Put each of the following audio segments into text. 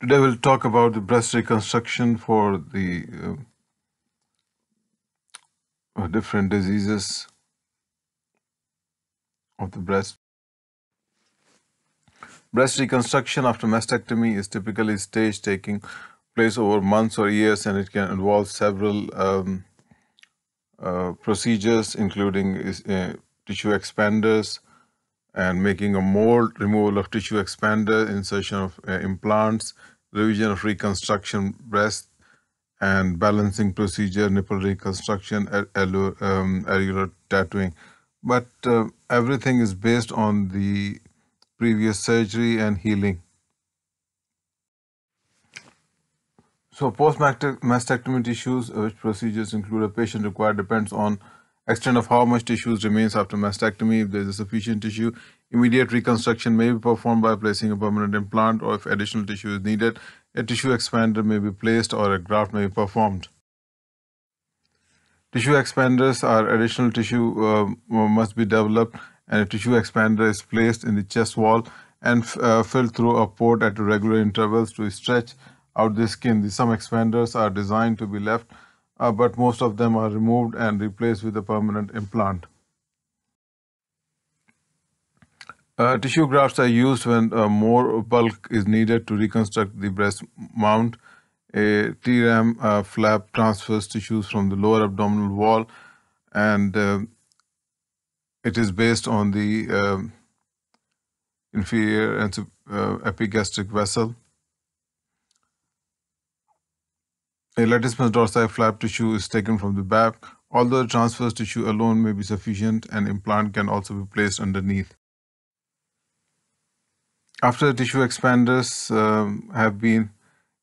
Today we'll talk about the breast reconstruction for the different diseases of the breast. Breast reconstruction after mastectomy is typically staged, taking place over months or years, and it can involve several procedures, including tissue expanders and making a mold, removal of tissue expander, insertion of implants, revision of reconstruction breast, and balancing procedure, nipple reconstruction, areolar tattooing. But everything is based on the previous surgery and healing. So post-mastectomy tissues, which procedures include a patient required, depends on extent of how much tissues remains after mastectomy. If there is sufficient tissue, immediate reconstruction may be performed by placing a permanent implant, or if additional tissue is needed, a tissue expander may be placed or a graft may be performed. Tissue expanders are additional tissue must be developed, and a tissue expander is placed in the chest wall and filled through a port at regular intervals to stretch out the skin. Some expanders are designed to be left, but most of them are removed and replaced with a permanent implant. Tissue grafts are used when more bulk is needed to reconstruct the breast mount. A T-ram flap transfers tissues from the lower abdominal wall, and it is based on the inferior and epigastric vessel. A latissimus dorsi flap tissue is taken from the back. Although the transverse tissue alone may be sufficient, an implant can also be placed underneath. After the tissue expanders have been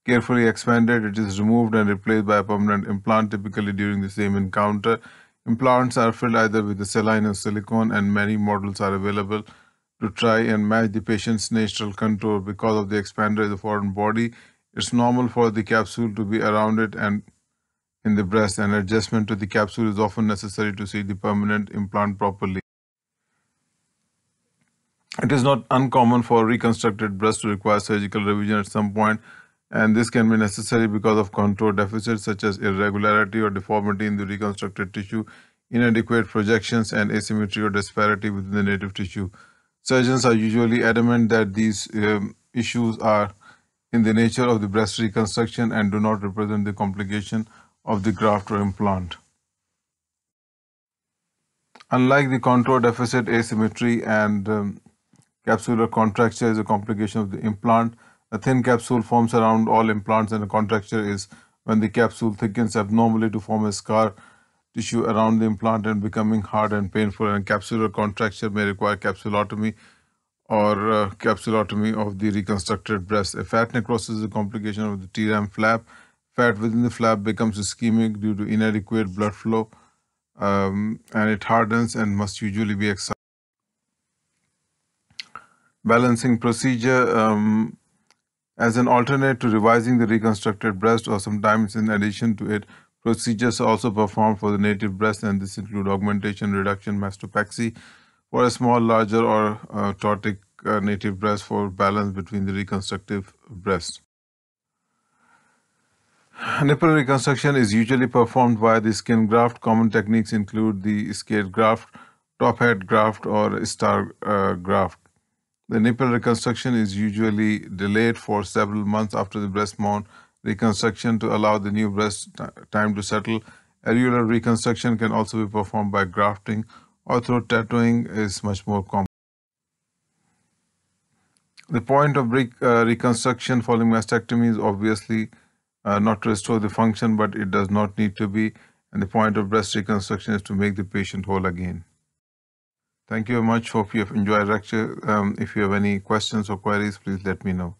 carefully expanded, it is removed and replaced by a permanent implant, typically during the same encounter. Implants are filled either with the saline or silicone, and many models are available to try and match the patient's natural contour. Because of the expander is a foreign body, it's normal for the capsule to be around it and in the breast. An adjustment to the capsule is often necessary to see the permanent implant properly. It is not uncommon for reconstructed breast to require surgical revision at some point, and this can be necessary because of contour deficits such as irregularity or deformity in the reconstructed tissue, inadequate projections, and asymmetry or disparity within the native tissue. Surgeons are usually adamant that these issues are in the nature of the breast reconstruction and do not represent the complication of the graft or implant. Unlike the contour deficit, asymmetry and capsular contracture is a complication of the implant. A thin capsule forms around all implants, and a contracture is when the capsule thickens abnormally to form a scar tissue around the implant and becoming hard and painful. And capsular contracture may require capsulotomy or capsulotomy of the reconstructed breast. A fat necrosis is a complication of the T-ram flap. Fat within the flap becomes ischemic due to inadequate blood flow, and it hardens and must usually be excised. Balancing procedure. As an alternate to revising the reconstructed breast, or sometimes in addition to it, procedures are also performed for the native breast, and this include augmentation, reduction, mastopexy for a small, larger, or ptotic native breast for balance between the reconstructive breast. Nipple reconstruction is usually performed via the skin graft. Common techniques include the skate graft, top head graft, or star graft. The nipple reconstruction is usually delayed for several months after the breast mount reconstruction to allow the new breast time to settle. Areolar reconstruction can also be performed by grafting, or through tattooing is much more common. The point of reconstruction following mastectomy is obviously not to restore the function, but it does not need to be. And the point of breast reconstruction is to make the patient whole again. Thank you very much. Hope you have enjoyed the lecture. If you have any questions or queries, please let me know.